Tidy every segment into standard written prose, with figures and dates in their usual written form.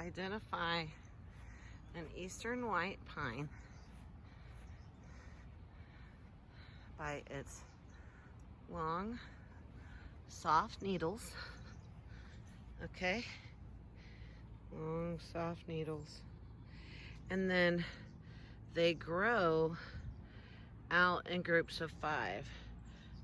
identify an eastern white pine by its long, soft needles. Okay? Long, soft needles. And then they grow out in groups of 5.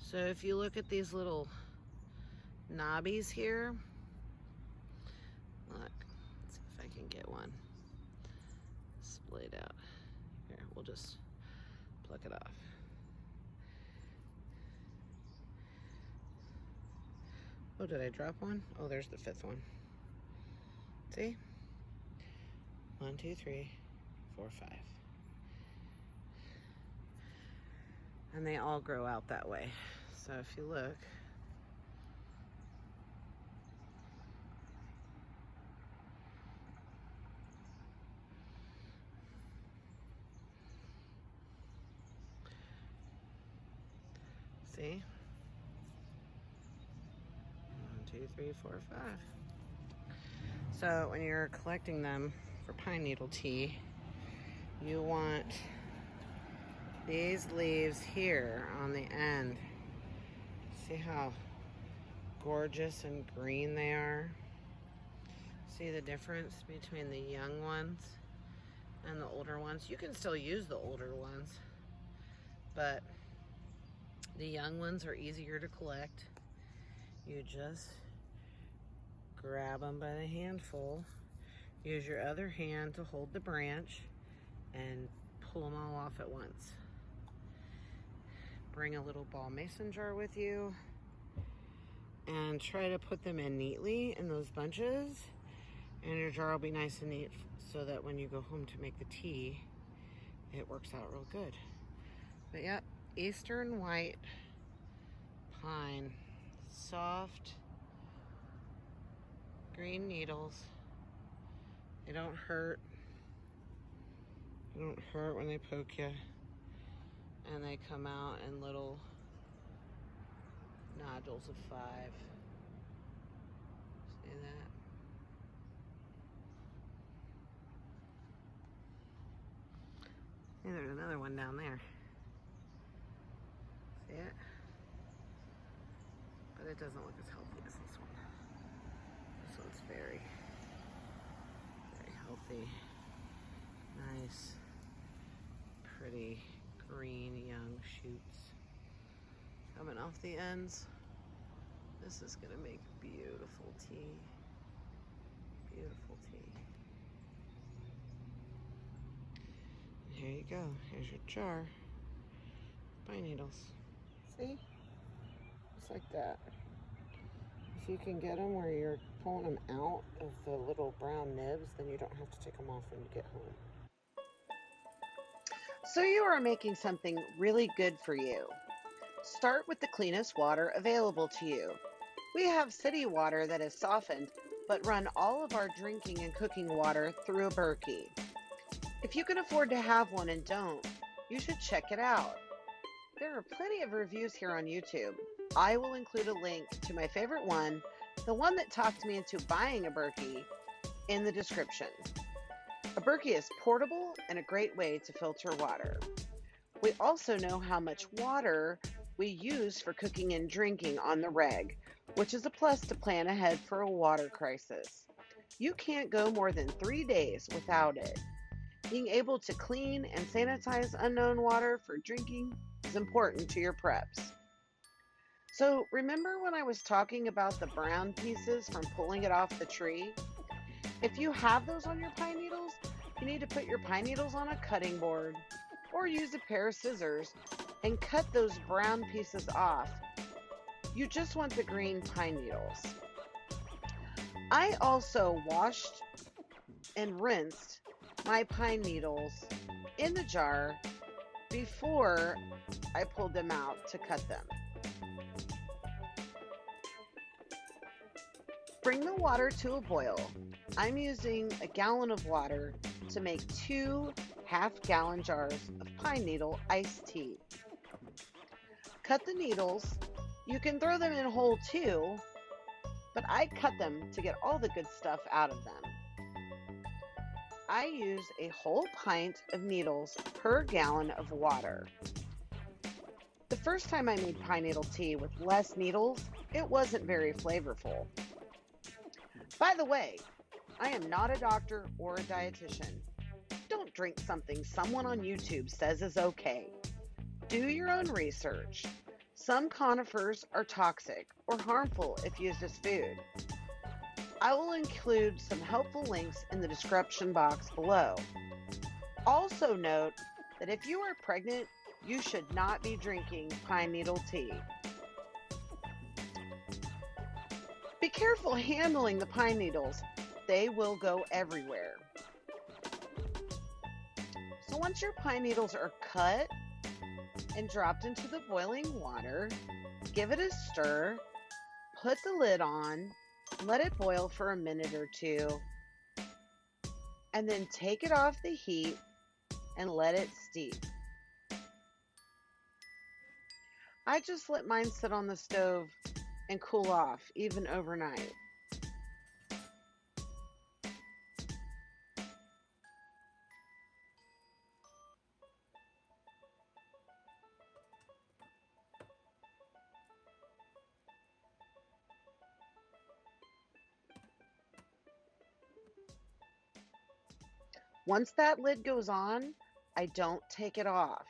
So if you look at these little knobbies here, look, let's see if I can get one splayed out. Here, we'll just pluck it off. Oh, did I drop one? Oh, there's the 5th one. See? 1, 2, 3, 4, 5. And they all grow out that way. So if you look, see? 1, 2, 3, 4, 5. So when you're collecting them for pine needle tea, you want these leaves here on the end. See how gorgeous and green they are? See the difference between the young ones and the older ones? You can still use the older ones, but the young ones are easier to collect. You just grab them by the handful, use your other hand to hold the branch, and pull them all off at once. Bring a little ball mason jar with you and try to put them in neatly in those bunches, and your jar will be nice and neat so that when you go home to make the tea, it works out real good. But yep, eastern white pine, soft green needles. They don't hurt. They don't hurt when they poke you. And they come out in little nodules of 5. See that? And there's another one down there. See it? But it doesn't look as healthy as this one. This one's very, very healthy. Nice, pretty green young shoots coming off the ends. This is gonna make beautiful tea. Beautiful tea. And here you go. Here's your jar. Pine needles. See? Just like that. If you can get them where you're pulling them out of the little brown nibs, then you don't have to take them off when you get home. So you are making something really good for you. Start with the cleanest water available to you. We have city water that is softened, but run all of our drinking and cooking water through a Berkey. If you can afford to have one and don't, you should check it out. There are plenty of reviews here on YouTube. I will include a link to my favorite one, the one that talked me into buying a Berkey, in the description. A Berkey is portable and a great way to filter water. We also know how much water we use for cooking and drinking on the reg, which is a plus to plan ahead for a water crisis. You can't go more than 3 days without it. Being able to clean and sanitize unknown water for drinking is important to your preps. So remember when I was talking about the brown pieces from pulling it off the tree? If you have those on your pine needles, you need to put your pine needles on a cutting board or use a pair of scissors and cut those brown pieces off. You just want the green pine needles. I also washed and rinsed my pine needles in the jar before I pulled them out to cut them. Bring the water to a boil. I'm using a gallon of water to make 2 half-gallon jars of pine needle iced tea. Cut the needles. You can throw them in whole too, but I cut them to get all the good stuff out of them. I use a whole pint of needles per gallon of water. The first time I made pine needle tea with less needles, it wasn't very flavorful. By the way, I am not a doctor or a dietitian. Don't drink something someone on YouTube says is okay. Do your own research. Some conifers are toxic or harmful if used as food. I will include some helpful links in the description box below. Also note that if you are pregnant, you should not be drinking pine needle tea. Be careful handling the pine needles. They will go everywhere. So once your pine needles are cut and dropped into the boiling water, give it a stir, put the lid on, let it boil for a minute or two, and then take it off the heat and let it steep. I just let mine sit on the stove and cool off, even overnight. Once that lid goes on, I don't take it off.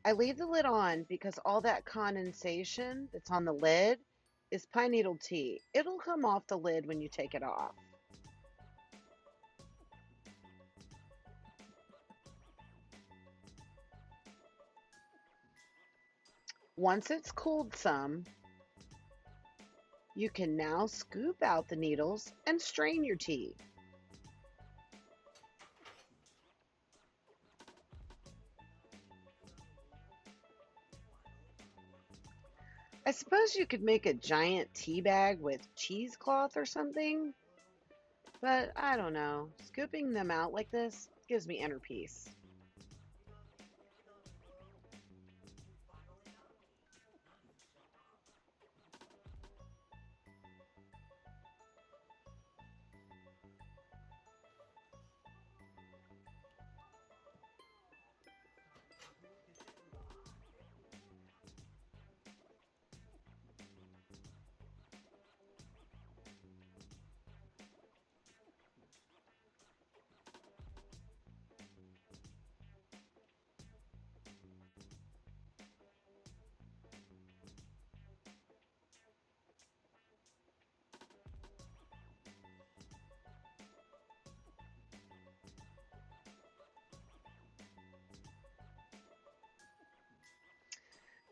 I leave the lid on because all that condensation that's on the lid is pine needle tea. It'll come off the lid when you take it off. Once it's cooled some, you can now scoop out the needles and strain your tea. I suppose you could make a giant tea bag with cheesecloth or something, but I don't know. Scooping them out like this gives me inner peace.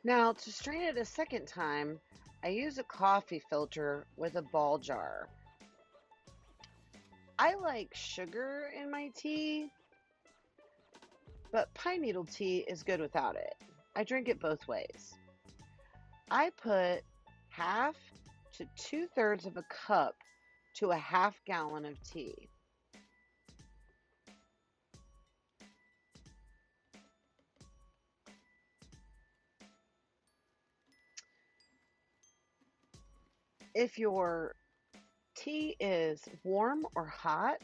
Now, to strain it a second time, I use a coffee filter with a ball jar. I like sugar in my tea, but pine needle tea is good without it. I drink it both ways. I put half to 2/3 of a cup to a half gallon of tea. If your tea is warm or hot,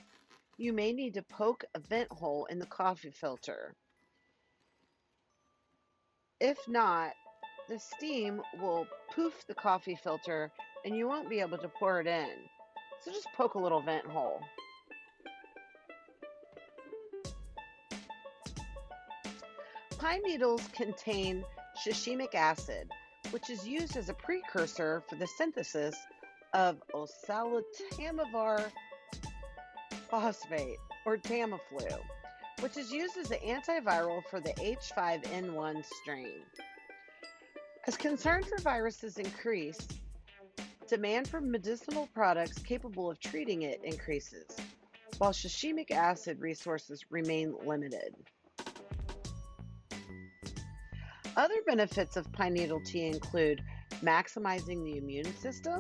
you may need to poke a vent hole in the coffee filter. If not, the steam will poof the coffee filter and you won't be able to pour it in. So just poke a little vent hole. Pine needles contain shishimic acid, which is used as a precursor for the synthesis of osaltamivar phosphate, or Tamiflu, which is used as an antiviral for the H5N1 strain. As concern for viruses increase, demand for medicinal products capable of treating it increases. while sashimic acid resources remain limited. Other benefits of pine needle tea include maximizing the immune system,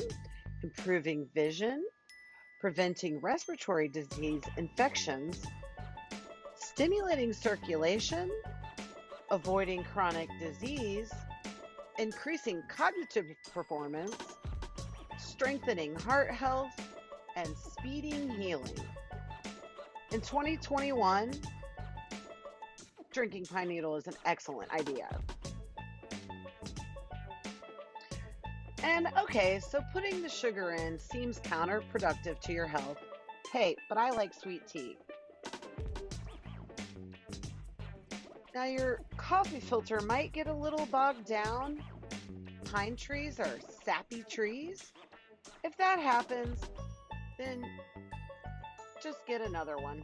improving vision, preventing respiratory disease infections, stimulating circulation, avoiding chronic disease, increasing cognitive performance, strengthening heart health, and speeding healing. In 2021, drinking pine needle is an excellent idea. And okay, so putting the sugar in seems counterproductive to your health. Hey, but I like sweet tea. Now, your coffee filter might get a little bogged down. Pine trees are sappy trees. If that happens, then just get another one.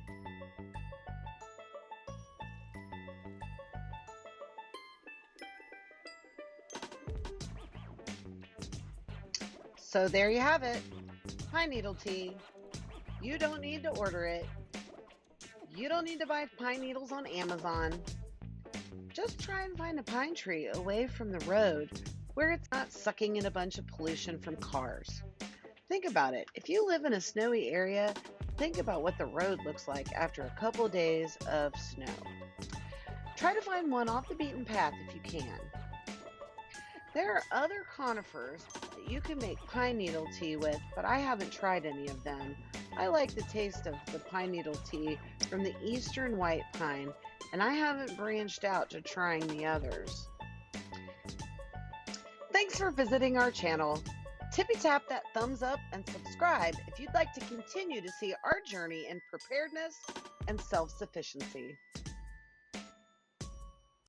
So there you have it, pine needle tea. You don't need to order it. You don't need to buy pine needles on Amazon. Just try and find a pine tree away from the road where it's not sucking in a bunch of pollution from cars. Think about it. If you live in a snowy area, think about what the road looks like after a couple days of snow. Try to find one off the beaten path if you can. There are other conifers that you can make pine needle tea with, but I haven't tried any of them. I like the taste of the pine needle tea from the eastern white pine, and I haven't branched out to trying the others. Thanks for visiting our channel. Tippy tap that thumbs up and subscribe if you'd like to continue to see our journey in preparedness and self-sufficiency.